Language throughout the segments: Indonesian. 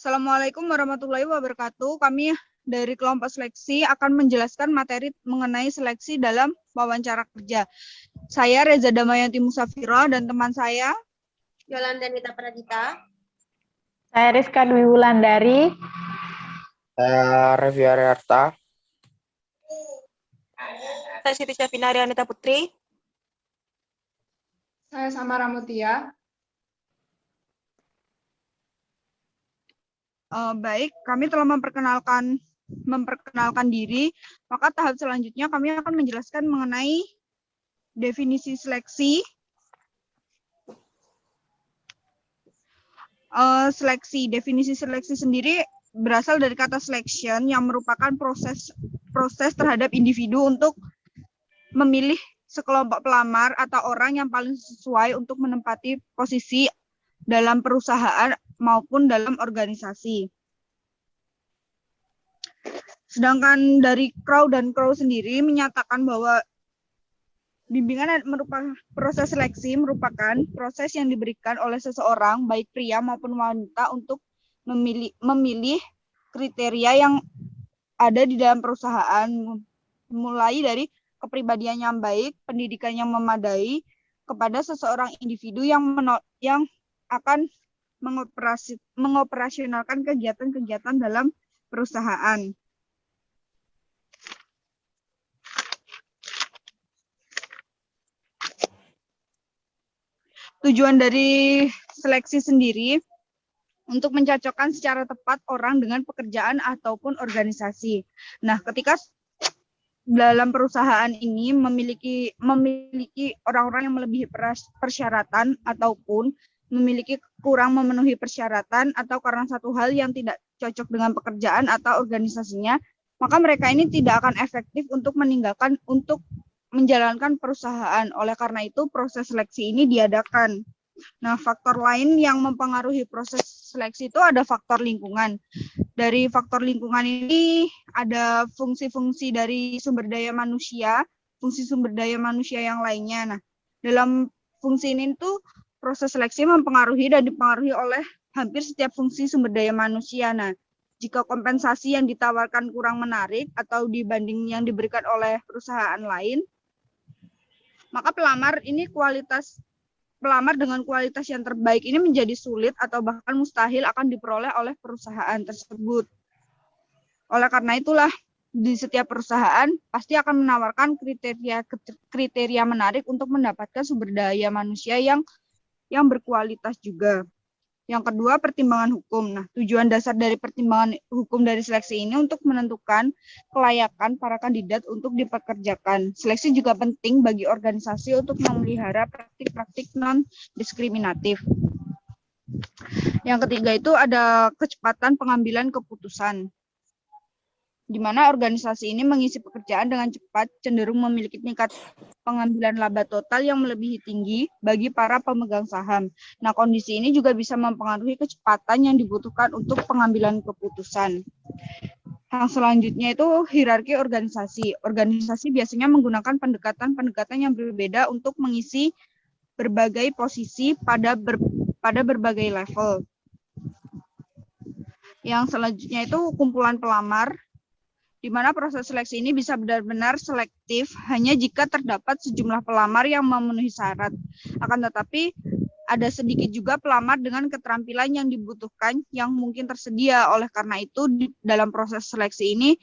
Assalamualaikum warahmatullahi wabarakatuh. Kami dari kelompok seleksi akan menjelaskan materi mengenai seleksi dalam wawancara kerja. Saya Reza Damayanti Musafira dan teman saya Yolanda Nita Pradita. Saya Rizka Dwi Wulandari. Saya Revi Ariarta. Saya Siti Syafina Anita Putri. Saya Samara Mutia. Baik, kami telah memperkenalkan diri, maka tahap selanjutnya kami akan menjelaskan mengenai definisi seleksi. Definisi seleksi sendiri berasal dari kata selection yang merupakan proses terhadap individu untuk memilih sekelompok pelamar atau orang yang paling sesuai untuk menempati posisi dalam perusahaan maupun dalam organisasi. Sedangkan dari Crow dan Crow sendiri menyatakan bahwa bimbingan proses seleksi merupakan proses yang diberikan oleh seseorang, baik pria maupun wanita, untuk memilih kriteria yang ada di dalam perusahaan, mulai dari kepribadian yang baik, pendidikan yang memadai, kepada seseorang individu yang akan mengoperasionalkan kegiatan-kegiatan dalam perusahaan. Tujuan dari seleksi sendiri untuk mencocokkan secara tepat orang dengan pekerjaan ataupun organisasi. Nah, ketika dalam perusahaan ini memiliki orang-orang yang melebihi persyaratan ataupun memiliki kurang memenuhi persyaratan atau karena satu hal yang tidak cocok dengan pekerjaan atau organisasinya, maka mereka ini tidak akan efektif untuk menjalankan perusahaan. Oleh karena itu, proses seleksi ini diadakan. Nah, faktor lain yang mempengaruhi proses seleksi itu ada faktor lingkungan. Dari faktor lingkungan ini ada fungsi-fungsi dari sumber daya manusia, fungsi sumber daya manusia yang lainnya. Nah, dalam fungsi ini tuh proses seleksi mempengaruhi dan dipengaruhi oleh hampir setiap fungsi sumber daya manusia. Nah, jika kompensasi yang ditawarkan kurang menarik atau dibanding yang diberikan oleh perusahaan lain, maka pelamar dengan kualitas yang terbaik ini menjadi sulit atau bahkan mustahil akan diperoleh oleh perusahaan tersebut. Oleh karena itulah, di setiap perusahaan pasti akan menawarkan kriteria menarik untuk mendapatkan sumber daya manusia yang berkualitas juga. Yang kedua, pertimbangan hukum. Nah, tujuan dasar dari pertimbangan hukum dari seleksi ini untuk menentukan kelayakan para kandidat untuk dipekerjakan. Seleksi juga penting bagi organisasi untuk memelihara praktik-praktik non-diskriminatif. Yang ketiga itu ada kecepatan pengambilan keputusan, di mana organisasi ini mengisi pekerjaan dengan cepat, cenderung memiliki tingkat pengambilan laba total yang melebihi tinggi bagi para pemegang saham. Nah, kondisi ini juga bisa mempengaruhi kecepatan yang dibutuhkan untuk pengambilan keputusan. Yang selanjutnya itu hierarki organisasi. Organisasi biasanya menggunakan pendekatan-pendekatan yang berbeda untuk mengisi berbagai posisi pada berbagai level. Yang selanjutnya itu kumpulan pelamar, di mana proses seleksi ini bisa benar-benar selektif hanya jika terdapat sejumlah pelamar yang memenuhi syarat. Akan tetapi, ada sedikit juga pelamar dengan keterampilan yang dibutuhkan yang mungkin tersedia. Oleh karena itu, dalam proses seleksi ini,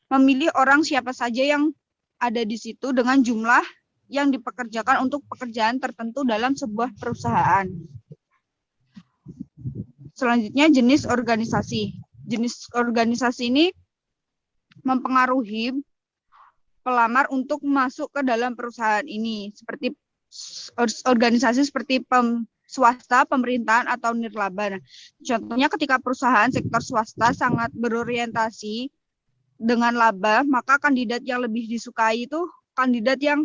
memilih orang siapa saja yang ada di situ dengan jumlah yang dipekerjakan untuk pekerjaan tertentu dalam sebuah perusahaan. Selanjutnya, jenis organisasi. Jenis organisasi ini mempengaruhi pelamar untuk masuk ke dalam perusahaan ini, seperti organisasi seperti swasta, pemerintahan, atau nirlaba. Nah, contohnya ketika perusahaan sektor swasta sangat berorientasi dengan laba, maka kandidat yang lebih disukai itu kandidat yang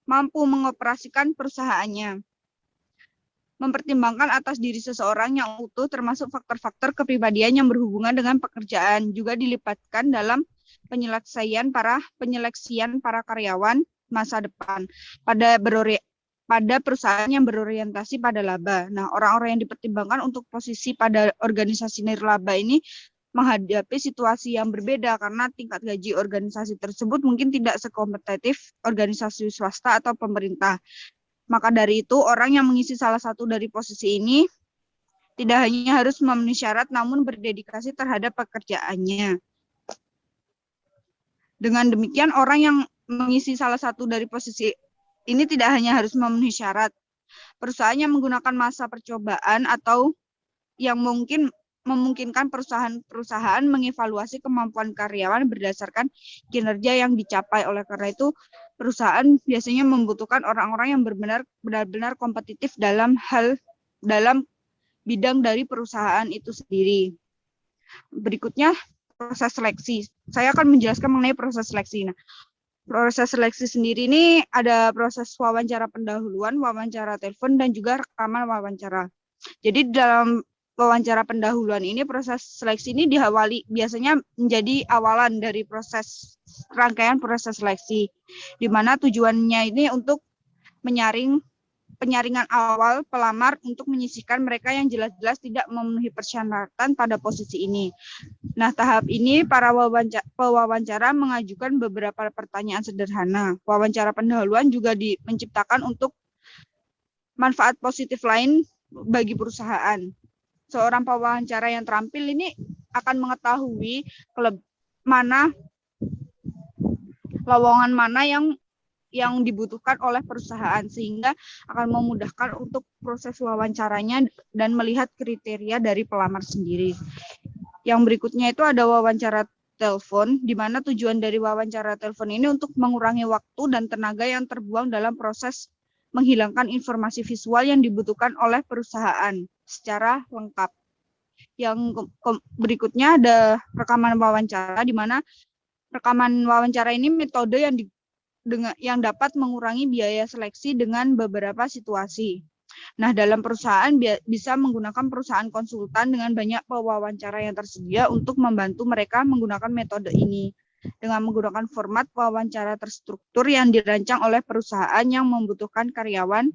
mampu mengoperasikan perusahaannya. Mempertimbangkan atas diri seseorang yang utuh termasuk faktor-faktor kepribadian yang berhubungan dengan pekerjaan juga dilibatkan dalam penyeleksian para karyawan masa depan. pada perusahaan yang berorientasi pada laba. Nah, orang-orang yang dipertimbangkan untuk posisi pada organisasi nirlaba ini menghadapi situasi yang berbeda karena tingkat gaji organisasi tersebut mungkin tidak sekompetitif organisasi swasta atau pemerintah. Maka dari itu, orang yang mengisi salah satu dari posisi ini tidak hanya harus memenuhi syarat, namun berdedikasi terhadap pekerjaannya. Dengan demikian, orang yang mengisi salah satu dari posisi ini tidak hanya harus memenuhi syarat. Perusahaan yang menggunakan masa percobaan atau yang memungkinkan perusahaan mengevaluasi kemampuan karyawan berdasarkan kinerja yang dicapai. Oleh karena itu, perusahaan biasanya membutuhkan orang-orang yang benar-benar kompetitif dalam bidang dari perusahaan itu sendiri. Berikutnya, proses seleksi. Saya akan menjelaskan mengenai proses seleksi. Nah, proses seleksi sendiri ini ada proses wawancara pendahuluan, wawancara telepon, dan juga rekaman wawancara. Jadi dalam wawancara pendahuluan ini, proses seleksi ini diawali biasanya menjadi awalan dari rangkaian proses seleksi, di mana tujuannya ini untuk penyaringan awal pelamar untuk menyisihkan mereka yang jelas-jelas tidak memenuhi persyaratan pada posisi ini. Nah, tahap ini para pewawancara mengajukan beberapa pertanyaan sederhana. Wawancara pendahuluan juga menciptakan untuk manfaat positif lain bagi perusahaan. Seorang pewawancara yang terampil ini akan mengetahui lowongan mana yang dibutuhkan oleh perusahaan, sehingga akan memudahkan untuk proses wawancaranya dan melihat kriteria dari pelamar sendiri. Yang berikutnya itu ada wawancara telepon, di mana tujuan dari wawancara telepon ini untuk mengurangi waktu dan tenaga yang terbuang dalam proses menghilangkan informasi visual yang dibutuhkan oleh perusahaan secara lengkap. Yang berikutnya ada rekaman wawancara, di mana rekaman wawancara ini metode yang dapat mengurangi biaya seleksi dengan beberapa situasi. Nah, dalam perusahaan bisa menggunakan perusahaan konsultan dengan banyak pewawancara yang tersedia untuk membantu mereka menggunakan metode ini. Dengan menggunakan format wawancara terstruktur yang dirancang oleh perusahaan yang membutuhkan karyawan,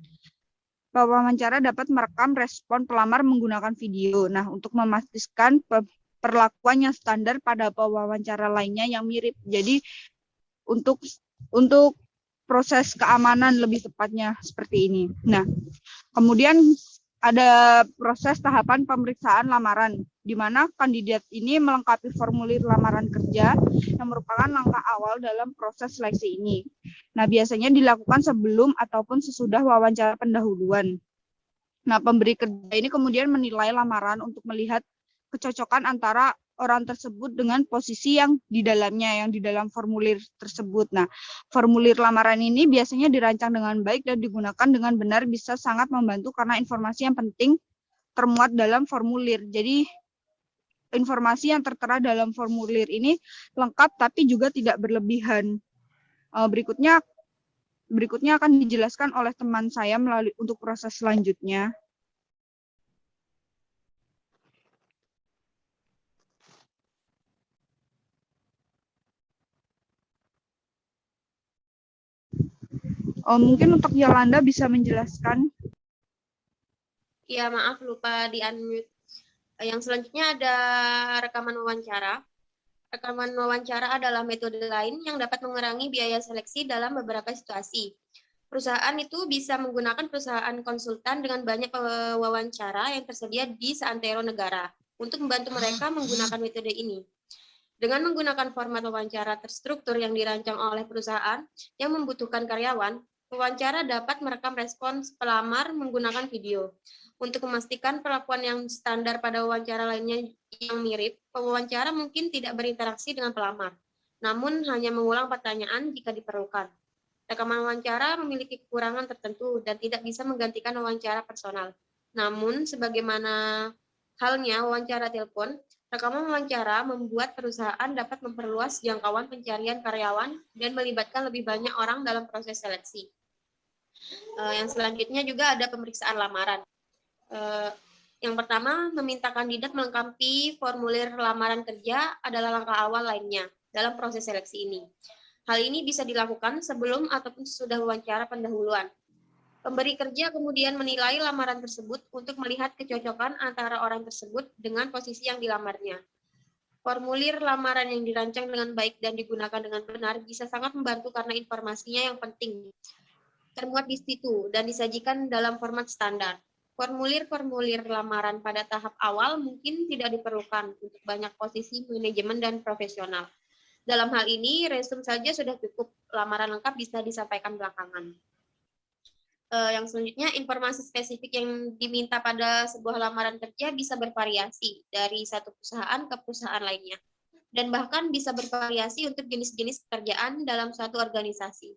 pewawancara dapat merekam respon pelamar menggunakan video. Nah, untuk memastikan perlakuan yang standar pada pewawancara lainnya yang mirip. Jadi, untuk proses keamanan lebih tepatnya seperti ini. Nah, kemudian ada proses tahapan pemeriksaan lamaran, di mana kandidat ini melengkapi formulir lamaran kerja yang merupakan langkah awal dalam proses seleksi ini. Nah, biasanya dilakukan sebelum ataupun sesudah wawancara pendahuluan. Nah, pemberi kerja ini kemudian menilai lamaran untuk melihat kecocokan antara orang tersebut dengan posisi yang di dalamnya, yang di dalam formulir tersebut. Nah, formulir lamaran ini biasanya dirancang dengan baik dan digunakan dengan benar, bisa sangat membantu karena informasi yang penting termuat dalam formulir. Jadi, informasi yang tertera dalam formulir ini lengkap tapi juga tidak berlebihan. Berikutnya akan dijelaskan oleh teman saya untuk proses selanjutnya. Mungkin untuk Yolanda bisa menjelaskan. Ya, maaf lupa di-unmute. Yang selanjutnya ada rekaman wawancara. Rekaman wawancara adalah metode lain yang dapat mengurangi biaya seleksi dalam beberapa situasi. Perusahaan itu bisa menggunakan perusahaan konsultan dengan banyak wawancara yang tersedia di seantero negara untuk membantu mereka menggunakan metode ini. Dengan menggunakan format wawancara terstruktur yang dirancang oleh perusahaan yang membutuhkan karyawan, pewawancara dapat merekam respons pelamar menggunakan video. Untuk memastikan perlakuan yang standar pada wawancara lainnya yang mirip, pewawancara mungkin tidak berinteraksi dengan pelamar, namun hanya mengulang pertanyaan jika diperlukan. Rekaman wawancara memiliki kekurangan tertentu dan tidak bisa menggantikan wawancara personal. Namun, sebagaimana halnya wawancara telepon, rekaman wawancara membuat perusahaan dapat memperluas jangkauan pencarian karyawan dan melibatkan lebih banyak orang dalam proses seleksi. Yang selanjutnya juga ada pemeriksaan lamaran. Yang pertama, meminta kandidat melengkapi formulir lamaran kerja adalah langkah awal lainnya dalam proses seleksi ini. Hal ini bisa dilakukan sebelum ataupun sesudah wawancara pendahuluan. Pemberi kerja kemudian menilai lamaran tersebut untuk melihat kecocokan antara orang tersebut dengan posisi yang dilamarnya. Formulir lamaran yang dirancang dengan baik dan digunakan dengan benar bisa sangat membantu karena informasinya yang penting termuat di situ dan disajikan dalam format standar. Formulir-formulir lamaran pada tahap awal mungkin tidak diperlukan untuk banyak posisi manajemen dan profesional. Dalam hal ini, resume saja sudah cukup, lamaran lengkap bisa disampaikan belakangan. Yang selanjutnya, informasi spesifik yang diminta pada sebuah lamaran kerja bisa bervariasi dari satu perusahaan ke perusahaan lainnya, dan bahkan bisa bervariasi untuk jenis-jenis pekerjaan dalam suatu organisasi.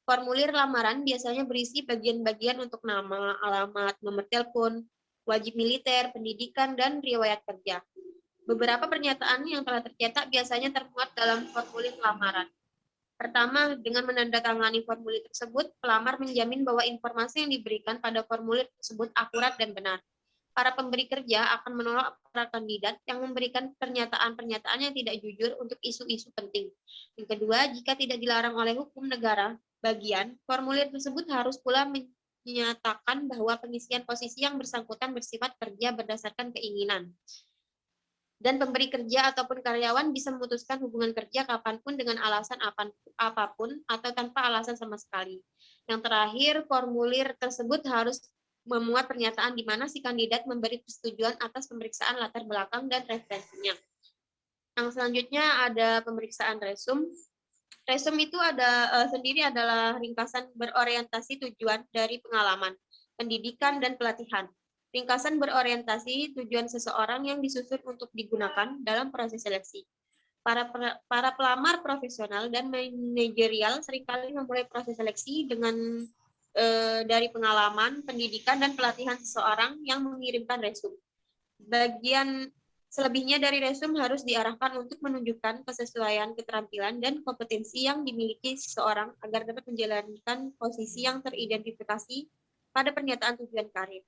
Formulir lamaran biasanya berisi bagian-bagian untuk nama, alamat, nomor telepon, wajib militer, pendidikan, dan riwayat kerja. Beberapa pernyataan yang telah tercetak biasanya termuat dalam formulir lamaran. Pertama, dengan menandatangani formulir tersebut, pelamar menjamin bahwa informasi yang diberikan pada formulir tersebut akurat dan benar. Para pemberi kerja akan menolak para kandidat yang memberikan pernyataan-pernyataan yang tidak jujur untuk isu-isu penting. Yang kedua, jika tidak dilarang oleh hukum negara bagian, formulir tersebut harus pula menyatakan bahwa pengisian posisi yang bersangkutan bersifat kerja berdasarkan keinginan. Dan pemberi kerja ataupun karyawan bisa memutuskan hubungan kerja kapanpun dengan alasan apapun atau tanpa alasan sama sekali. Yang terakhir, formulir tersebut harus memuat pernyataan di mana si kandidat memberi persetujuan atas pemeriksaan latar belakang dan referensinya. Yang selanjutnya ada pemeriksaan resume. Resume itu sendiri adalah ringkasan berorientasi tujuan dari pengalaman, pendidikan, dan pelatihan. Ringkasan berorientasi tujuan seseorang yang disusun untuk digunakan dalam proses seleksi. Para pelamar profesional dan manajerial seringkali memulai proses seleksi dengan dari pengalaman, pendidikan, dan pelatihan seseorang yang mengirimkan resume. Selebihnya dari resume harus diarahkan untuk menunjukkan kesesuaian keterampilan dan kompetensi yang dimiliki seseorang agar dapat menjalankan posisi yang teridentifikasi pada pernyataan tujuan karir.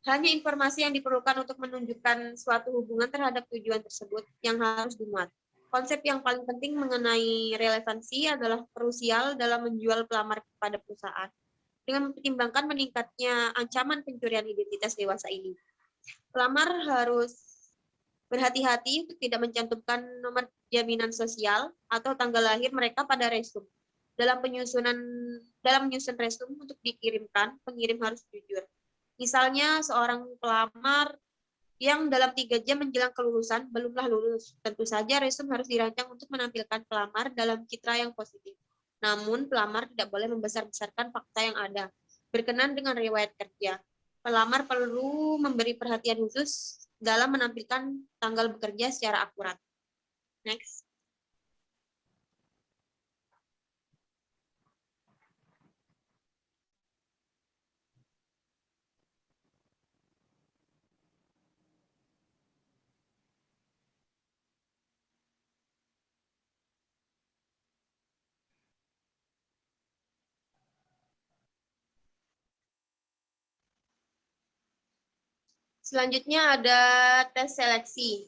Hanya informasi yang diperlukan untuk menunjukkan suatu hubungan terhadap tujuan tersebut yang harus dimuat. Konsep yang paling penting mengenai relevansi adalah krusial dalam menjual pelamar kepada perusahaan, dengan mempertimbangkan meningkatnya ancaman pencurian identitas dewasa ini. Pelamar harus berhati-hati untuk tidak mencantumkan nomor jaminan sosial atau tanggal lahir mereka pada resume. Dalam menyusun resume untuk dikirimkan, pengirim harus jujur. Misalnya, seorang pelamar yang dalam 3 jam menjelang kelulusan belumlah lulus. Tentu saja resume harus dirancang untuk menampilkan pelamar dalam citra yang positif. Namun, pelamar tidak boleh membesar-besarkan fakta yang ada, berkenan dengan riwayat kerja. Pelamar perlu memberi perhatian khusus dalam menampilkan tanggal bekerja secara akurat. Next. Selanjutnya ada tes seleksi.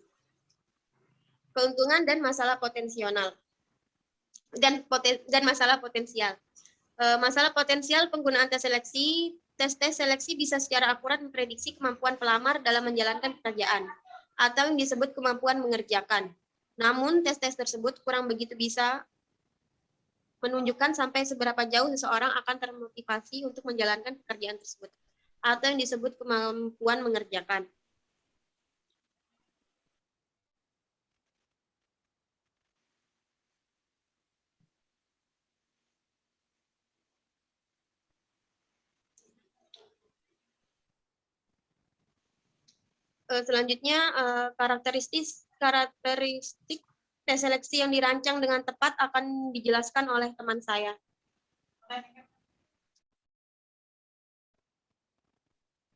Keuntungan dan masalah potensial. Masalah potensial. Masalah potensial penggunaan tes seleksi. Tes seleksi bisa secara akurat memprediksi kemampuan pelamar dalam menjalankan pekerjaan atau yang disebut kemampuan mengerjakan. Namun, tes-tes tersebut kurang begitu bisa menunjukkan sampai seberapa jauh seseorang akan termotivasi untuk menjalankan pekerjaan tersebut atau yang disebut kemampuan mengerjakan. Selanjutnya, karakteristik tes seleksi yang dirancang dengan tepat akan dijelaskan oleh teman saya.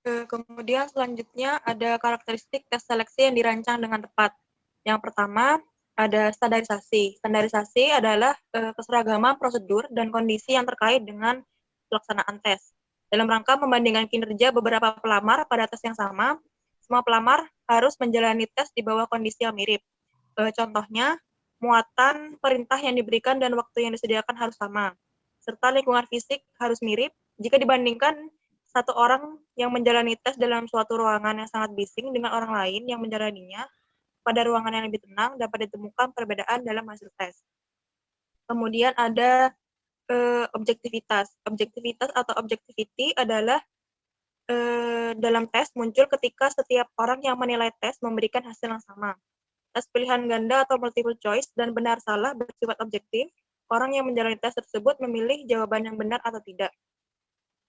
Kemudian selanjutnya ada karakteristik tes seleksi yang dirancang dengan tepat. Yang pertama ada standarisasi. Standarisasi adalah keseragaman prosedur dan kondisi yang terkait dengan pelaksanaan tes. Dalam rangka membandingkan kinerja beberapa pelamar pada tes yang sama, semua pelamar harus menjalani tes di bawah kondisi yang mirip. Contohnya, muatan perintah yang diberikan dan waktu yang disediakan harus sama, serta lingkungan fisik harus mirip jika dibandingkan satu orang yang menjalani tes dalam suatu ruangan yang sangat bising dengan orang lain yang menjalaninya pada ruangan yang lebih tenang, dapat ditemukan perbedaan dalam hasil tes. Kemudian ada objektivitas. Objektivitas atau objectivity adalah dalam tes muncul ketika setiap orang yang menilai tes memberikan hasil yang sama. Tes pilihan ganda atau multiple choice dan benar salah bersifat objektif. Orang yang menjalani tes tersebut memilih jawaban yang benar atau tidak.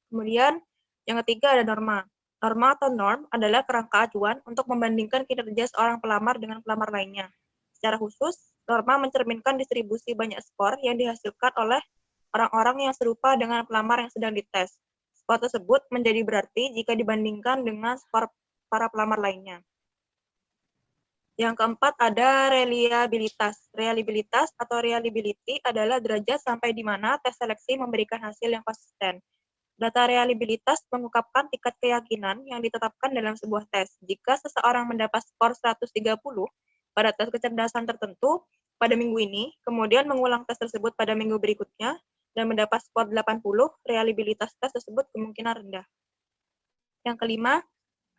Kemudian yang ketiga ada norma. Norma atau norm adalah kerangka acuan untuk membandingkan kinerja seorang pelamar dengan pelamar lainnya. Secara khusus, norma mencerminkan distribusi banyak skor yang dihasilkan oleh orang-orang yang serupa dengan pelamar yang sedang dites. Skor tersebut menjadi berarti jika dibandingkan dengan skor para pelamar lainnya. Yang keempat ada reliabilitas. Reliabilitas atau reliability adalah derajat sampai di mana tes seleksi memberikan hasil yang konsisten. Data reliabilitas mengungkapkan tingkat keyakinan yang ditetapkan dalam sebuah tes. Jika seseorang mendapat skor 130 pada tes kecerdasan tertentu pada minggu ini, kemudian mengulang tes tersebut pada minggu berikutnya, dan mendapat skor 80, reliabilitas tes tersebut kemungkinan rendah. Yang kelima,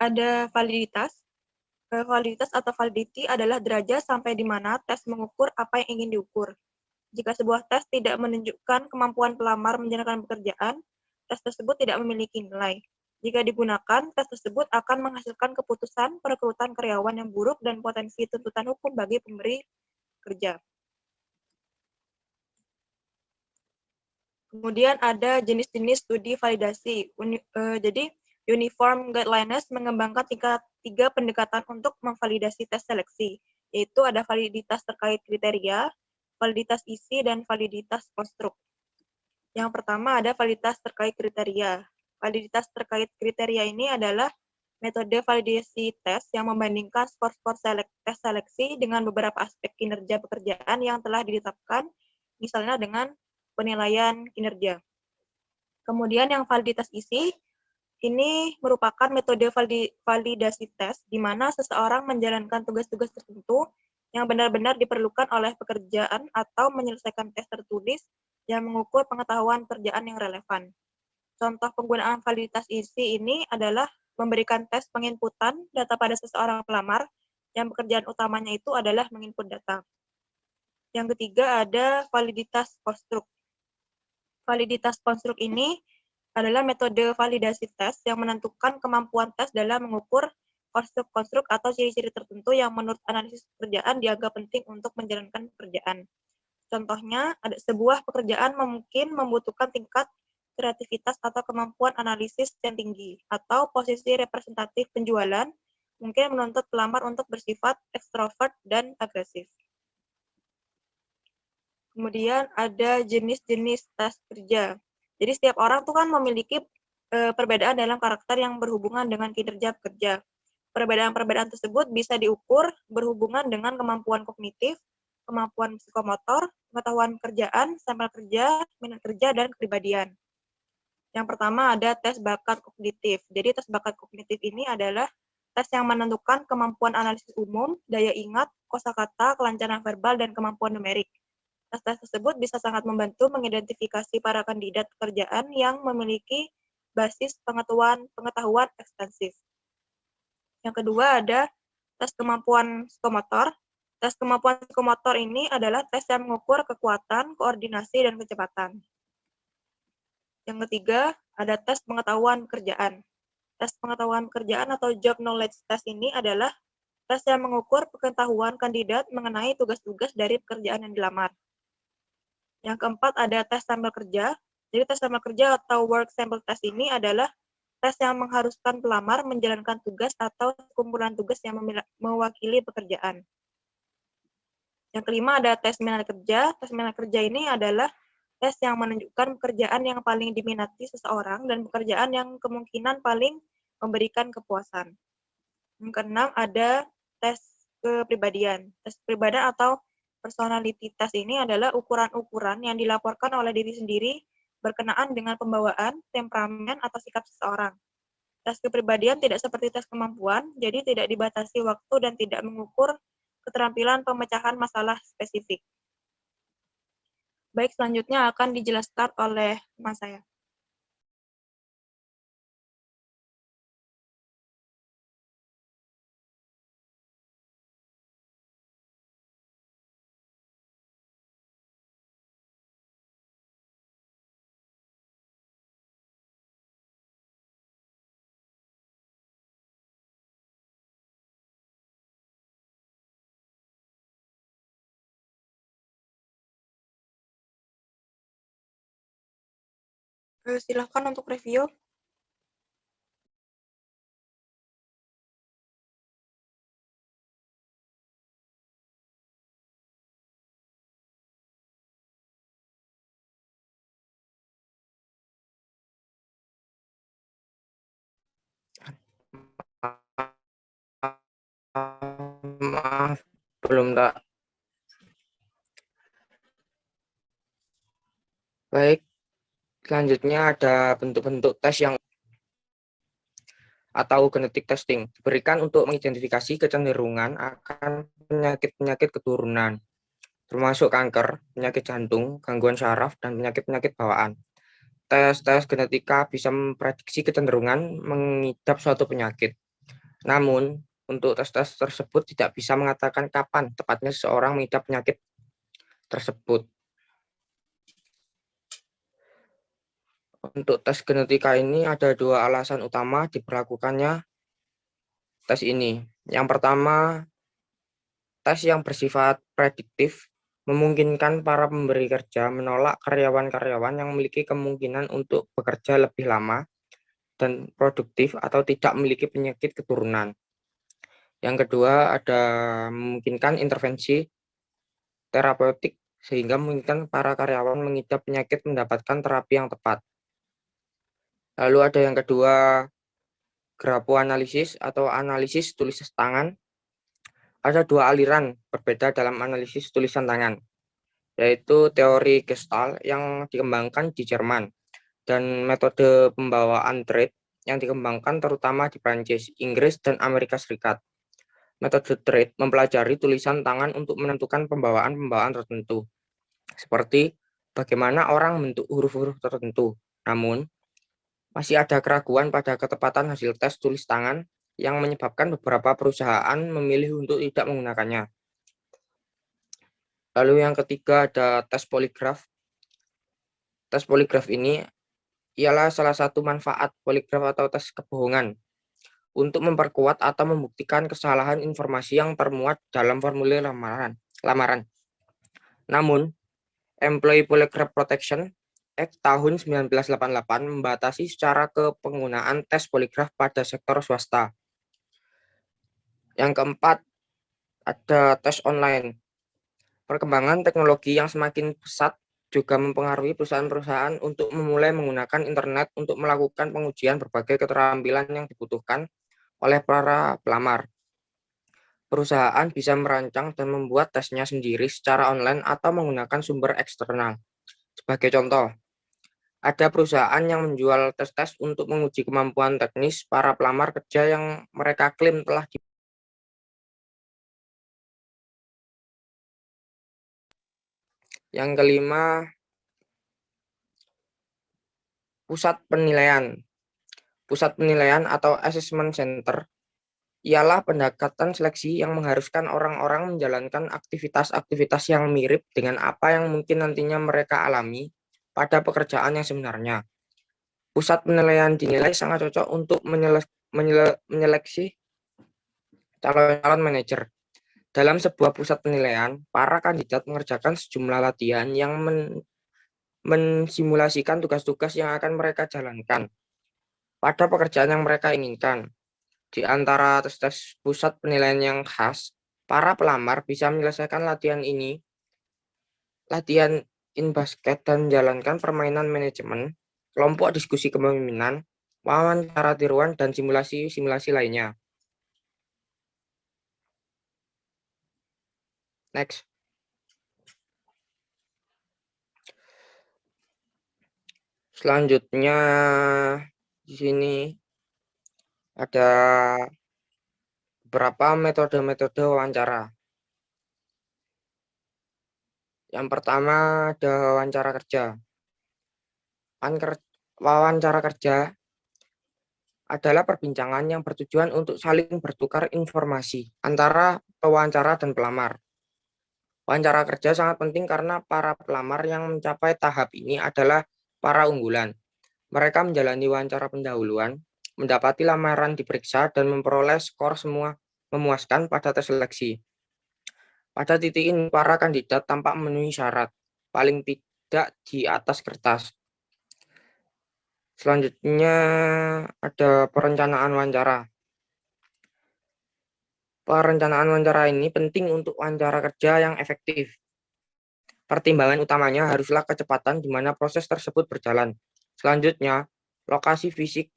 ada validitas. Validitas atau validity adalah derajat sampai di mana tes mengukur apa yang ingin diukur. Jika sebuah tes tidak menunjukkan kemampuan pelamar menjalankan pekerjaan, tes tersebut tidak memiliki nilai. Jika digunakan, tes tersebut akan menghasilkan keputusan perekrutan karyawan yang buruk dan potensi tuntutan hukum bagi pemberi kerja. Kemudian ada jenis-jenis studi validasi. Jadi, Uniform Guidelines mengembangkan tiga pendekatan untuk memvalidasi tes seleksi, yaitu ada validitas terkait kriteria, validitas isi, dan validitas konstruk. Yang pertama ada validitas terkait kriteria. Validitas terkait kriteria ini adalah metode validasi tes yang membandingkan skor-skor tes seleksi dengan beberapa aspek kinerja pekerjaan yang telah ditetapkan, misalnya dengan penilaian kinerja. Kemudian yang validitas isi, ini merupakan metode validasi tes di mana seseorang menjalankan tugas-tugas tertentu yang benar-benar diperlukan oleh pekerjaan atau menyelesaikan tes tertulis yang mengukur pengetahuan kerjaan yang relevan. Contoh penggunaan validitas isi ini adalah memberikan tes penginputan data pada seseorang pelamar yang pekerjaan utamanya itu adalah menginput data. Yang ketiga ada validitas konstruk. Validitas konstruk ini adalah metode validasi tes yang menentukan kemampuan tes dalam mengukur konstruk-konstruk atau ciri-ciri tertentu yang menurut analisis pekerjaan dianggap penting untuk menjalankan pekerjaan. Contohnya, ada sebuah pekerjaan mungkin membutuhkan tingkat kreativitas atau kemampuan analisis yang tinggi, atau posisi representatif penjualan mungkin menuntut pelamar untuk bersifat ekstrovert dan agresif. Kemudian ada jenis-jenis tes kerja. Jadi setiap orang tuh kan memiliki perbedaan dalam karakter yang berhubungan dengan kinerja pekerja. Perbedaan-perbedaan tersebut bisa diukur berhubungan dengan kemampuan kognitif, kemampuan psikomotor, pengetahuan pekerjaan, sampel kerja, minat kerja, dan kepribadian. Yang pertama ada tes bakat kognitif. Jadi tes bakat kognitif ini adalah tes yang menentukan kemampuan analisis umum, daya ingat, kosakata, kelancaran verbal, dan kemampuan numerik. Tes tersebut bisa sangat membantu mengidentifikasi para kandidat pekerjaan yang memiliki basis pengetahuan ekstensif. Yang kedua ada tes kemampuan psikomotor. Tes kemampuan psikomotor ini adalah tes yang mengukur kekuatan, koordinasi, dan kecepatan. Yang ketiga ada tes pengetahuan pekerjaan. Tes pengetahuan pekerjaan atau job knowledge test ini adalah tes yang mengukur pengetahuan kandidat mengenai tugas-tugas dari pekerjaan yang dilamar. Yang keempat ada tes sampel kerja. Jadi tes sampel kerja atau work sample test ini adalah tes yang mengharuskan pelamar menjalankan tugas atau kumpulan tugas yang mewakili pekerjaan. Yang kelima ada tes minat kerja. Tes minat kerja ini adalah tes yang menunjukkan pekerjaan yang paling diminati seseorang dan pekerjaan yang kemungkinan paling memberikan kepuasan. Yang keenam ada tes kepribadian. Tes kepribadian atau personality test ini adalah ukuran-ukuran yang dilaporkan oleh diri sendiri berkenaan dengan pembawaan, temperamen, atau sikap seseorang. Tes kepribadian tidak seperti tes kemampuan, jadi tidak dibatasi waktu dan tidak mengukur keterampilan pemecahan masalah spesifik. Baik, selanjutnya akan dijelaskan oleh teman saya. Silahkan untuk review. Maaf, belum, Kak. Baik, selanjutnya ada bentuk-bentuk tes yang atau genetic testing diberikan untuk mengidentifikasi kecenderungan akan penyakit-penyakit keturunan, termasuk kanker, penyakit jantung, gangguan saraf, dan penyakit-penyakit bawaan. Tes-tes genetika bisa memprediksi kecenderungan mengidap suatu penyakit. Namun, untuk tes-tes tersebut tidak bisa mengatakan kapan tepatnya seseorang mengidap penyakit tersebut. Untuk tes genetika ini ada dua alasan utama diberlakukannya tes ini. Yang pertama, tes yang bersifat prediktif memungkinkan para pemberi kerja menolak karyawan-karyawan yang memiliki kemungkinan untuk bekerja lebih lama dan produktif atau tidak memiliki penyakit keturunan. Yang kedua, ada memungkinkan intervensi terapeutik sehingga memungkinkan para karyawan mengidap penyakit mendapatkan terapi yang tepat. Lalu ada yang kedua, grafoanalisis atau analisis tulis tangan. Ada dua aliran berbeda dalam analisis tulisan tangan, yaitu teori Gestalt yang dikembangkan di Jerman dan metode pembawaan trait yang dikembangkan terutama di Prancis, Inggris, dan Amerika Serikat. Metode trait mempelajari tulisan tangan untuk menentukan pembawaan-pembawaan tertentu, seperti bagaimana orang membentuk huruf-huruf tertentu. Namun, masih ada keraguan pada ketepatan hasil tes tulis tangan yang menyebabkan beberapa perusahaan memilih untuk tidak menggunakannya. Lalu yang ketiga ada tes poligraf. Tes poligraf ini ialah salah satu manfaat poligraf atau tes kebohongan untuk memperkuat atau membuktikan kesalahan informasi yang termuat dalam formulir lamaran. Namun, Employee Polygraph Protection Act tahun 1988 membatasi secara penggunaan tes poligraf pada sektor swasta. Yang keempat, ada tes online. Perkembangan teknologi yang semakin pesat juga mempengaruhi perusahaan-perusahaan untuk memulai menggunakan internet untuk melakukan pengujian berbagai keterampilan yang dibutuhkan oleh para pelamar. Perusahaan bisa merancang dan membuat tesnya sendiri secara online atau menggunakan sumber eksternal. Sebagai contoh, ada perusahaan yang menjual tes-tes untuk menguji kemampuan teknis para pelamar kerja yang mereka klaim telah di. Yang kelima, pusat penilaian. Pusat penilaian atau assessment center ialah pendekatan seleksi yang mengharuskan orang-orang menjalankan aktivitas-aktivitas yang mirip dengan apa yang mungkin nantinya mereka alami pada pekerjaan yang sebenarnya. Pusat penilaian dinilai sangat cocok untuk menyeleksi calon-calon manajer. Dalam sebuah pusat penilaian, para kandidat mengerjakan sejumlah latihan yang mensimulasikan tugas-tugas yang akan mereka jalankan pada pekerjaan yang mereka inginkan. Di antara tes-tes pusat penilaian yang khas, para pelamar bisa menyelesaikan latihan in basket dan menjalankan permainan manajemen, kelompok diskusi kepemimpinan, wawancara tiruan, dan simulasi-simulasi lainnya. Next. Selanjutnya di sini ada beberapa metode-metode wawancara. Yang pertama ada wawancara kerja. Wawancara kerja adalah perbincangan yang bertujuan untuk saling bertukar informasi antara pewawancara dan pelamar. Wawancara kerja sangat penting karena para pelamar yang mencapai tahap ini adalah para unggulan. Mereka menjalani wawancara pendahuluan, mendapati lamaran diperiksa, dan memperoleh skor semua memuaskan pada tes seleksi. Pada titik ini, para kandidat tampak memenuhi syarat, paling tidak di atas kertas. Selanjutnya ada perencanaan wawancara. Perencanaan wawancara ini penting untuk wawancara kerja yang efektif. Pertimbangan utamanya haruslah kecepatan di mana proses tersebut berjalan. Selanjutnya, lokasi fisik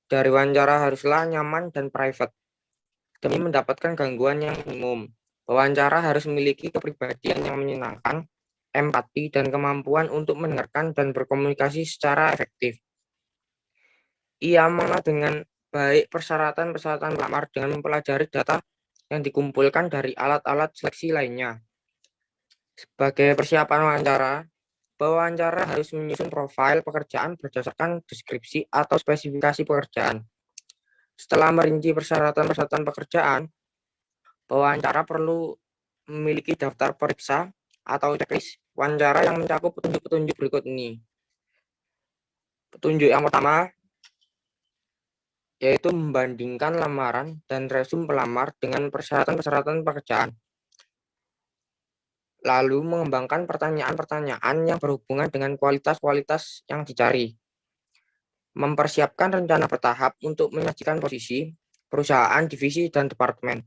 dari wawancara haruslah nyaman dan private demi mendapatkan gangguan yang minimum. Wawancara harus memiliki kepribadian yang menyenangkan, empati, dan kemampuan untuk mendengarkan dan berkomunikasi secara efektif. Ia mengenal dengan baik persyaratan-persyaratan pelamar dengan mempelajari data yang dikumpulkan dari alat-alat seleksi lainnya. Sebagai persiapan wawancara, pewawancara harus menyusun profil pekerjaan berdasarkan deskripsi atau spesifikasi pekerjaan. Setelah merinci persyaratan-persyaratan pekerjaan, pewawancara perlu memiliki daftar periksa atau checklist wawancara yang mencakup petunjuk-petunjuk berikut ini. Petunjuk yang pertama yaitu membandingkan lamaran dan resume pelamar dengan persyaratan-persyaratan pekerjaan. Lalu mengembangkan pertanyaan-pertanyaan yang berhubungan dengan kualitas-kualitas yang dicari. Mempersiapkan rencana bertahap untuk menyajikan posisi, perusahaan, divisi, dan departemen.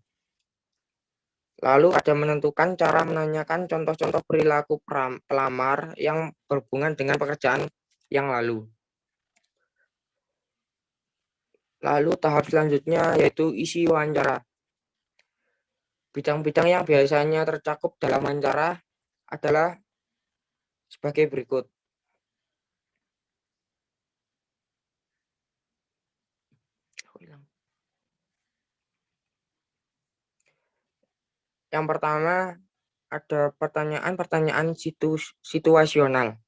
Lalu ada menentukan cara menanyakan contoh-contoh perilaku pelamar yang berhubungan dengan pekerjaan yang lalu. Lalu tahap selanjutnya yaitu isi wawancara. Bidang-bidang yang biasanya tercakup dalam wawancara adalah sebagai berikut. Yang pertama ada pertanyaan-pertanyaan situasional.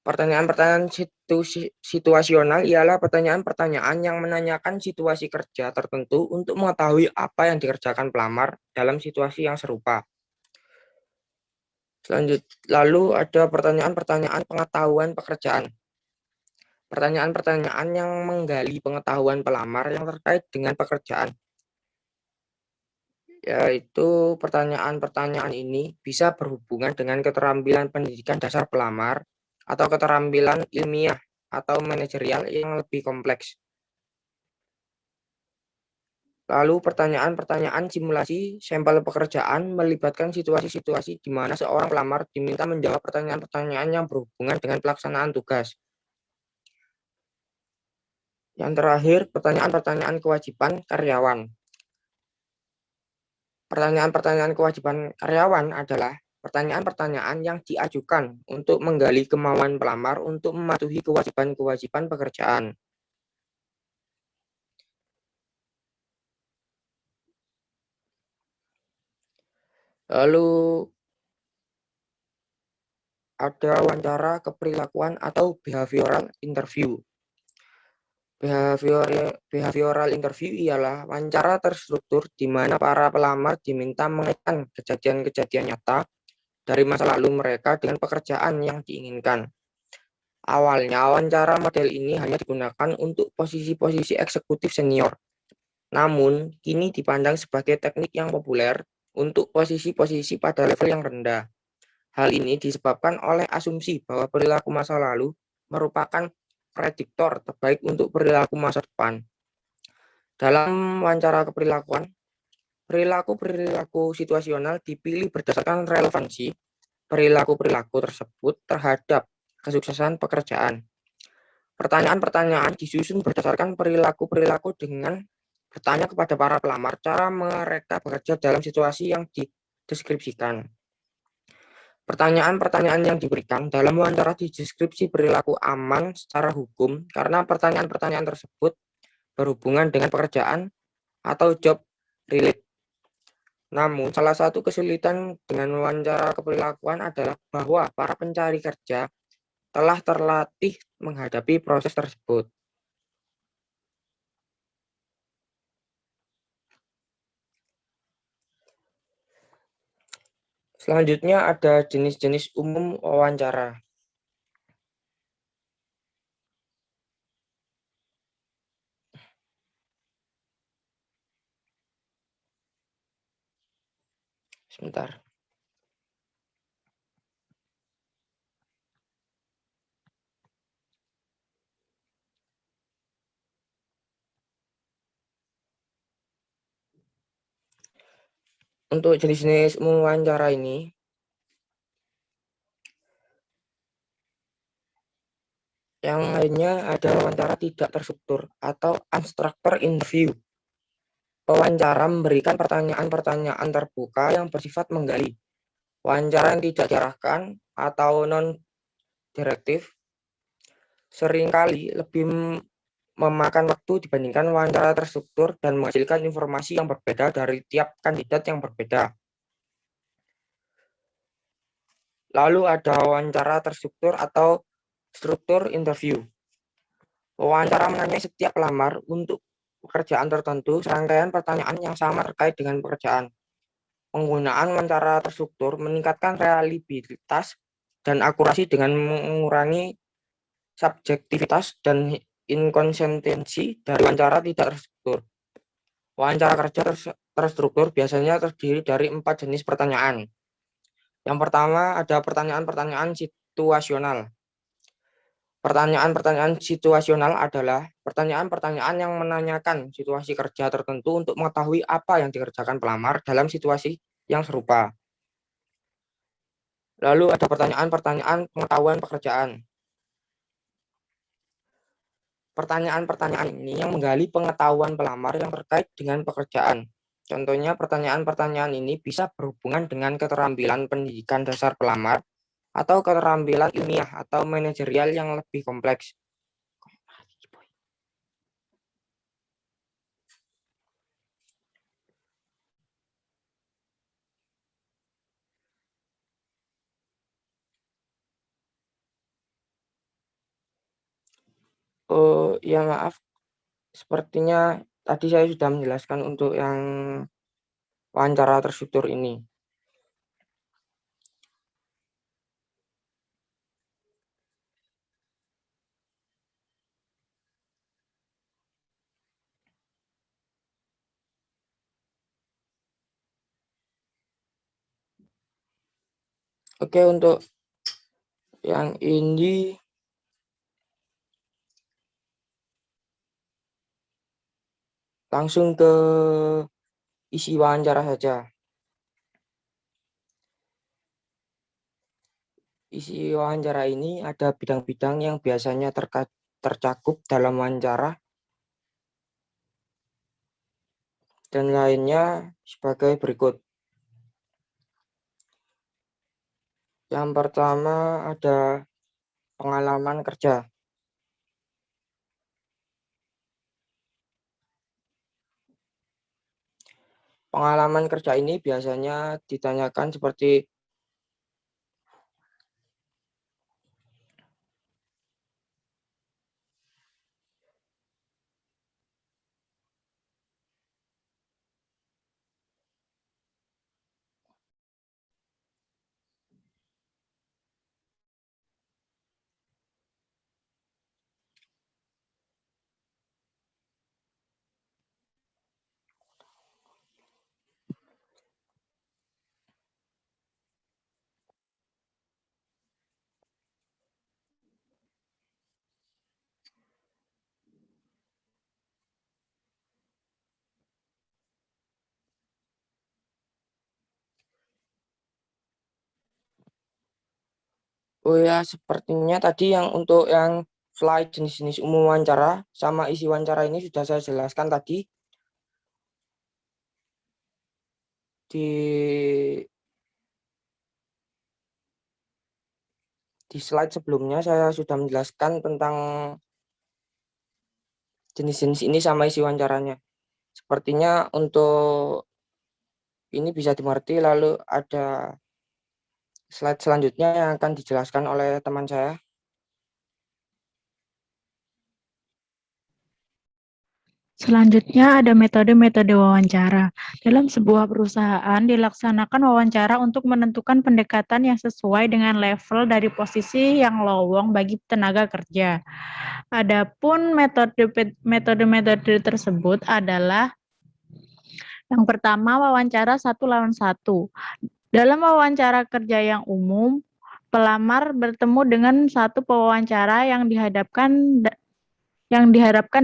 Pertanyaan-pertanyaan situasional ialah pertanyaan-pertanyaan yang menanyakan situasi kerja tertentu untuk mengetahui apa yang dikerjakan pelamar dalam situasi yang serupa. Lalu ada pertanyaan-pertanyaan pengetahuan pekerjaan. Pertanyaan-pertanyaan yang menggali pengetahuan pelamar yang terkait dengan pekerjaan. Yaitu pertanyaan-pertanyaan ini bisa berhubungan dengan keterampilan pendidikan dasar pelamar atau keterampilan ilmiah atau manajerial yang lebih kompleks. Lalu pertanyaan-pertanyaan simulasi sampel pekerjaan melibatkan situasi-situasi di mana seorang pelamar diminta menjawab pertanyaan-pertanyaan yang berhubungan dengan pelaksanaan tugas. Yang terakhir, pertanyaan-pertanyaan kewajiban karyawan. Pertanyaan-pertanyaan kewajiban karyawan adalah pertanyaan-pertanyaan yang diajukan untuk menggali kemauan pelamar untuk mematuhi kewajiban-kewajiban pekerjaan. Lalu ada wawancara keperilakuan atau behavioral interview. Behavioral interview ialah wawancara terstruktur di mana para pelamar diminta mengaitkan kejadian-kejadian nyata dari masa lalu mereka dengan pekerjaan yang diinginkan. Awalnya, wawancara model ini hanya digunakan untuk posisi-posisi eksekutif senior. Namun, kini dipandang sebagai teknik yang populer untuk posisi-posisi pada level yang rendah. Hal ini disebabkan oleh asumsi bahwa perilaku masa lalu merupakan prediktor terbaik untuk perilaku masa depan. Dalam wawancara keperilakuan, perilaku-perilaku situasional dipilih berdasarkan relevansi perilaku-perilaku tersebut terhadap kesuksesan pekerjaan. Pertanyaan-pertanyaan disusun berdasarkan perilaku-perilaku dengan bertanya kepada para pelamar cara mereka bekerja dalam situasi yang dideskripsikan. Pertanyaan-pertanyaan yang diberikan dalam wawancara dideskripsi perilaku aman secara hukum karena pertanyaan-pertanyaan tersebut berhubungan dengan pekerjaan atau job relate. Namun, salah satu kesulitan dengan wawancara keperilakuan adalah bahwa para pencari kerja telah terlatih menghadapi proses tersebut. Selanjutnya ada jenis-jenis umum wawancara. Sebentar. Untuk jenis-jenis wawancara ini, yang lainnya ada wawancara tidak terstruktur atau unstructured interview. Pewawancara memberikan pertanyaan-pertanyaan terbuka yang bersifat menggali. Wawancara yang tidak diarahkan atau non-direktif seringkali lebih memakan waktu dibandingkan wawancara terstruktur dan menghasilkan informasi yang berbeda dari tiap kandidat yang berbeda. Lalu ada wawancara terstruktur atau struktur interview. Wawancara menanyai setiap pelamar untuk pekerjaan tertentu serangkaian pertanyaan yang sama terkait dengan pekerjaan. Penggunaan wawancara terstruktur meningkatkan reliabilitas dan akurasi dengan mengurangi subjektivitas dan inkonsistensi dari wawancara tidak terstruktur. Wawancara kerja terstruktur biasanya terdiri dari 4 jenis pertanyaan. Yang pertama ada pertanyaan-pertanyaan situasional. Pertanyaan-pertanyaan situasional adalah pertanyaan-pertanyaan yang menanyakan situasi kerja tertentu untuk mengetahui apa yang dikerjakan pelamar dalam situasi yang serupa. Lalu ada pertanyaan-pertanyaan pengetahuan pekerjaan. Pertanyaan-pertanyaan ini yang menggali pengetahuan pelamar yang terkait dengan pekerjaan. Contohnya pertanyaan-pertanyaan ini bisa berhubungan dengan keterampilan pendidikan dasar pelamar atau keterampilan ilmiah atau manajerial yang lebih kompleks. Oh ya maaf, sepertinya tadi saya sudah menjelaskan untuk yang wawancara terstruktur ini. Oke, untuk yang ini langsung ke isi wawancara saja. Isi wawancara ini ada bidang-bidang yang biasanya tercakup dalam wawancara dan lainnya sebagai berikut. Yang pertama ada pengalaman kerja. Pengalaman kerja ini biasanya ditanyakan seperti oh ya, sepertinya tadi yang untuk yang slide jenis-jenis umum wawancara sama isi wawancara ini sudah saya jelaskan tadi di slide sebelumnya. Saya sudah menjelaskan tentang jenis-jenis ini sama isi wawancaranya. Sepertinya untuk ini bisa dimengerti. Lalu ada slide selanjutnya yang akan dijelaskan oleh teman saya. Selanjutnya ada metode-metode wawancara. Dalam sebuah perusahaan dilaksanakan wawancara untuk menentukan pendekatan yang sesuai dengan level dari posisi yang lowong bagi tenaga kerja. Adapun metode-metode tersebut adalah yang pertama wawancara 1-1. Dalam wawancara kerja yang umum, pelamar bertemu dengan satu pewawancara yang diharapkan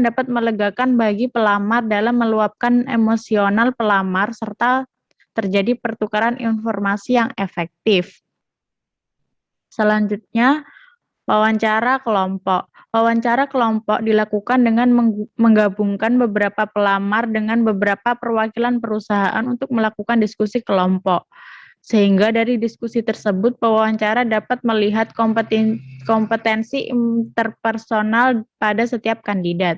dapat melegakan bagi pelamar dalam meluapkan emosional pelamar serta terjadi pertukaran informasi yang efektif. Selanjutnya, wawancara kelompok. Wawancara kelompok dilakukan dengan menggabungkan beberapa pelamar dengan beberapa perwakilan perusahaan untuk melakukan diskusi kelompok. Sehingga dari diskusi tersebut, pewawancara dapat melihat kompetensi interpersonal pada setiap kandidat.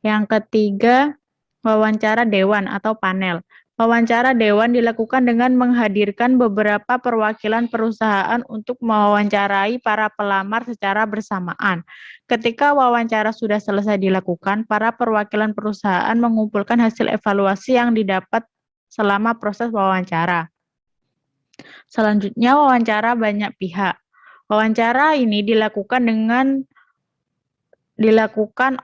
Yang ketiga, wawancara dewan atau panel. Wawancara dewan dilakukan dengan menghadirkan beberapa perwakilan perusahaan untuk mewawancarai para pelamar secara bersamaan. Ketika wawancara sudah selesai dilakukan, para perwakilan perusahaan mengumpulkan hasil evaluasi yang didapat selama proses wawancara. Selanjutnya, wawancara banyak pihak. Wawancara ini dilakukan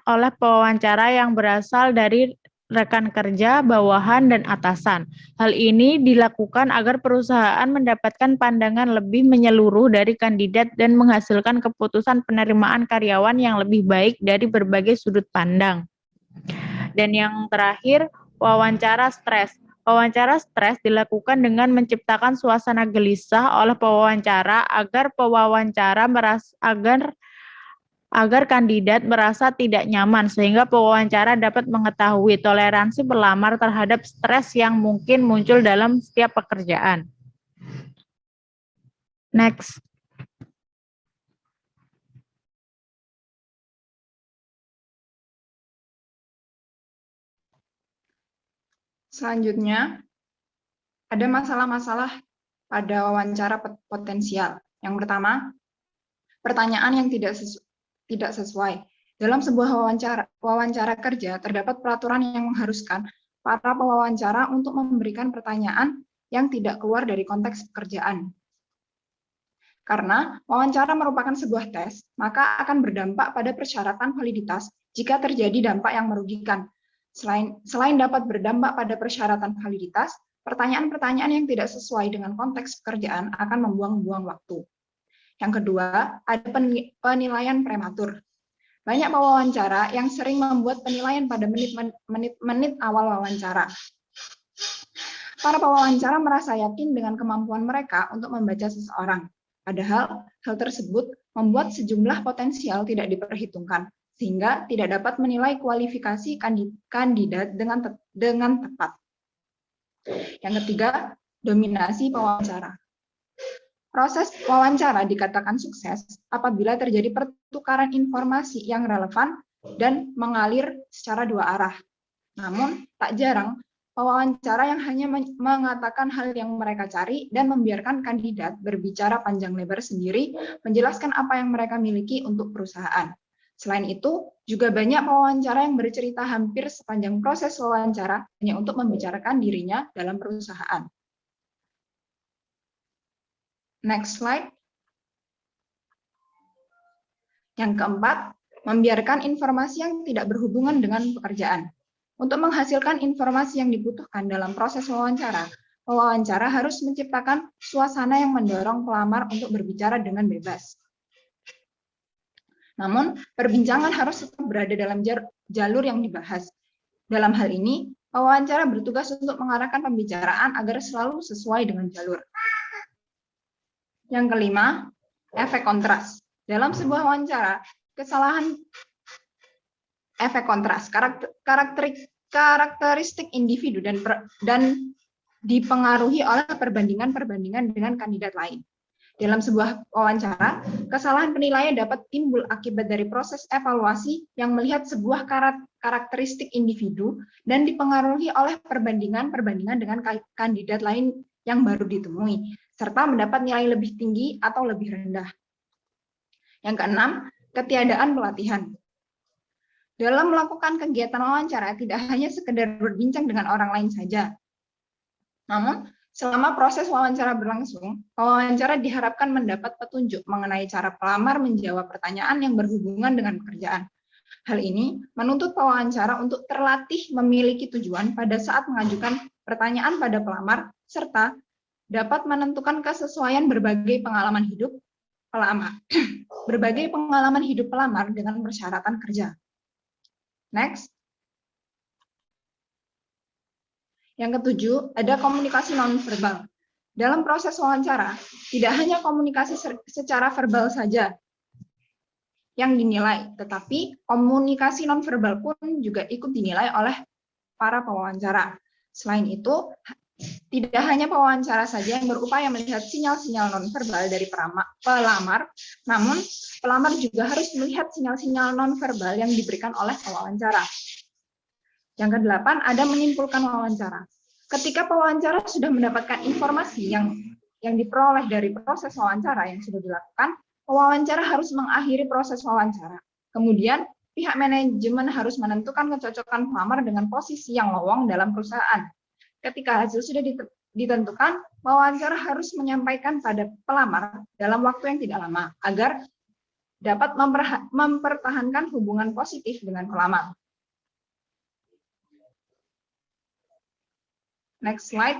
oleh pewawancara yang berasal dari rekan kerja, bawahan, dan atasan. Hal ini dilakukan agar perusahaan mendapatkan pandangan lebih menyeluruh dari kandidat dan menghasilkan keputusan penerimaan karyawan yang lebih baik dari berbagai sudut pandang. Dan yang terakhir, wawancara stres. Wawancara stres dilakukan dengan menciptakan suasana gelisah oleh pewawancara agar kandidat merasa tidak nyaman sehingga pewawancara dapat mengetahui toleransi pelamar terhadap stres yang mungkin muncul dalam setiap pekerjaan. Next. Selanjutnya, ada masalah-masalah pada wawancara potensial. Yang pertama, pertanyaan yang tidak sesuai. Dalam sebuah wawancara kerja, terdapat peraturan yang mengharuskan para pewawancara untuk memberikan pertanyaan yang tidak keluar dari konteks pekerjaan. Karena wawancara merupakan sebuah tes, maka akan berdampak pada persyaratan validitas jika terjadi dampak yang merugikan. Selain dapat berdampak pada persyaratan validitas, pertanyaan-pertanyaan yang tidak sesuai dengan konteks pekerjaan akan membuang-buang waktu. Yang kedua, ada penilaian prematur. Banyak pewawancara yang sering membuat penilaian pada menit awal wawancara. Para pewawancara merasa yakin dengan kemampuan mereka untuk membaca seseorang. Padahal, hal tersebut membuat sejumlah potensial tidak diperhitungkan, sehingga tidak dapat menilai kualifikasi kandidat dengan tepat. Yang ketiga, dominasi pewawancara. Proses wawancara dikatakan sukses apabila terjadi pertukaran informasi yang relevan dan mengalir secara dua arah. Namun, tak jarang pewawancara yang hanya mengatakan hal yang mereka cari dan membiarkan kandidat berbicara panjang lebar sendiri, menjelaskan apa yang mereka miliki untuk perusahaan. Selain itu, juga banyak pewawancara yang bercerita hampir sepanjang proses wawancara hanya untuk membicarakan dirinya dalam perusahaan. Next slide. Yang keempat, membiarkan informasi yang tidak berhubungan dengan pekerjaan. Untuk menghasilkan informasi yang dibutuhkan dalam proses wawancara, pewawancara harus menciptakan suasana yang mendorong pelamar untuk berbicara dengan bebas. Namun, perbincangan harus tetap berada dalam jalur yang dibahas. Dalam hal ini, pewawancara bertugas untuk mengarahkan pembicaraan agar selalu sesuai dengan jalur. Yang kelima, efek kontras. Dalam sebuah wawancara, efek kontras, karakteristik individu dan dipengaruhi oleh perbandingan dengan kandidat lain. Dalam sebuah wawancara, kesalahan penilaian dapat timbul akibat dari proses evaluasi yang melihat sebuah karakteristik individu dan dipengaruhi oleh perbandingan dengan kandidat lain yang baru ditemui, serta mendapat nilai lebih tinggi atau lebih rendah. Yang keenam, ketiadaan pelatihan. Dalam melakukan kegiatan wawancara, tidak hanya sekedar berbincang dengan orang lain saja. Namun, selama proses wawancara berlangsung, pewawancara diharapkan mendapat petunjuk mengenai cara pelamar menjawab pertanyaan yang berhubungan dengan pekerjaan. Hal ini menuntut pewawancara untuk terlatih memiliki tujuan pada saat mengajukan pertanyaan pada pelamar, serta dapat menentukan kesesuaian berbagai pengalaman hidup pelamar dengan persyaratan kerja. Next. Yang ketujuh, ada komunikasi nonverbal. Dalam proses wawancara, tidak hanya komunikasi secara verbal saja yang dinilai, tetapi komunikasi nonverbal pun juga ikut dinilai oleh para pewawancara. Selain itu, tidak hanya pewawancara saja yang berupaya melihat sinyal-sinyal nonverbal dari pelamar, namun pelamar juga harus melihat sinyal-sinyal nonverbal yang diberikan oleh pewawancara. Yang kedelapan, ada menyimpulkan wawancara. Ketika pewawancara sudah mendapatkan informasi yang diperoleh dari proses wawancara yang sudah dilakukan, pewawancara harus mengakhiri proses wawancara. Kemudian, pihak manajemen harus menentukan kecocokan pelamar dengan posisi yang lowong dalam perusahaan. Ketika hasil sudah ditentukan, pewawancara harus menyampaikan pada pelamar dalam waktu yang tidak lama, agar dapat mempertahankan hubungan positif dengan pelamar. Next slide.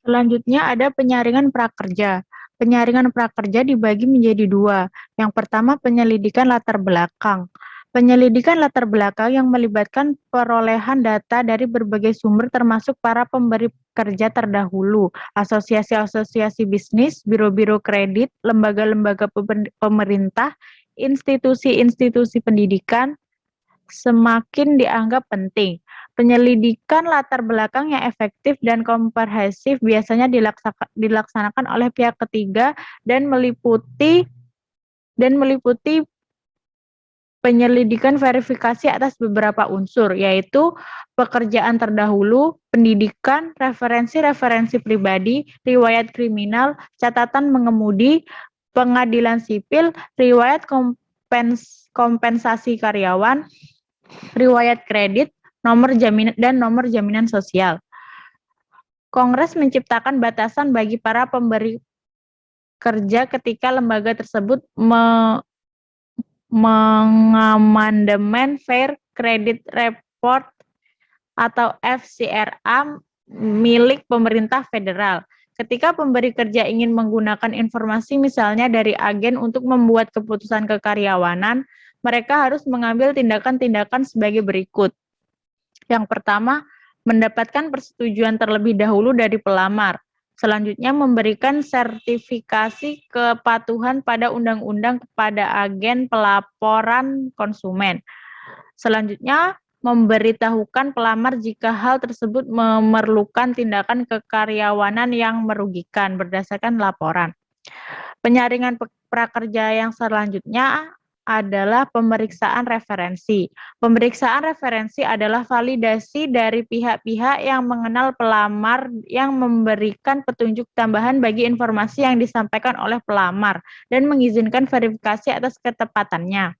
Selanjutnya ada penyaringan prakerja. Penyaringan prakerja dibagi menjadi dua. Yang pertama penyelidikan latar belakang. Penyelidikan latar belakang yang melibatkan perolehan data dari berbagai sumber termasuk para pemberi kerja terdahulu, asosiasi-asosiasi bisnis, biro-biro kredit, lembaga-lembaga pemerintah, institusi-institusi pendidikan, semakin dianggap penting. Penyelidikan latar belakang yang efektif dan komprehensif biasanya dilaksanakan oleh pihak ketiga dan meliputi penyelidikan verifikasi atas beberapa unsur, yaitu pekerjaan terdahulu, pendidikan, referensi-referensi pribadi, riwayat kriminal, catatan mengemudi, pengadilan sipil, riwayat kompensasi karyawan, riwayat kredit, nomor jaminan sosial. Kongres menciptakan batasan bagi para pemberi kerja ketika lembaga tersebut mengamandemen Fair Credit Report atau FCRA milik pemerintah federal. Ketika pemberi kerja ingin menggunakan informasi misalnya dari agen untuk membuat keputusan kekaryawanan, mereka harus mengambil tindakan-tindakan sebagai berikut. Yang pertama, mendapatkan persetujuan terlebih dahulu dari pelamar. Selanjutnya, memberikan sertifikasi kepatuhan pada undang-undang kepada agen pelaporan konsumen. Selanjutnya, memberitahukan pelamar jika hal tersebut memerlukan tindakan kekaryawanan yang merugikan berdasarkan laporan. Penyaringan prakerja yang selanjutnya adalah pemeriksaan referensi. Pemeriksaan referensi adalah validasi dari pihak-pihak yang mengenal pelamar yang memberikan petunjuk tambahan bagi informasi yang disampaikan oleh pelamar dan mengizinkan verifikasi atas ketepatannya.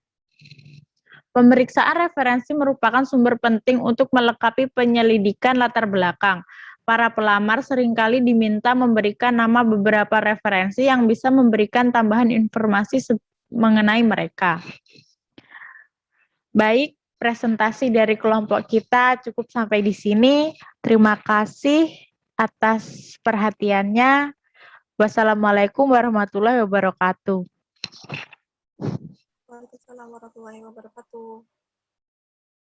Pemeriksaan referensi merupakan sumber penting untuk melengkapi penyelidikan latar belakang. Para pelamar seringkali diminta memberikan nama beberapa referensi yang bisa memberikan tambahan informasi mengenai mereka. Baik, presentasi dari kelompok kita cukup sampai di sini. Terima kasih atas perhatiannya. Wassalamualaikum warahmatullahi wabarakatuh. Waalaikumsalam warahmatullahi wabarakatuh.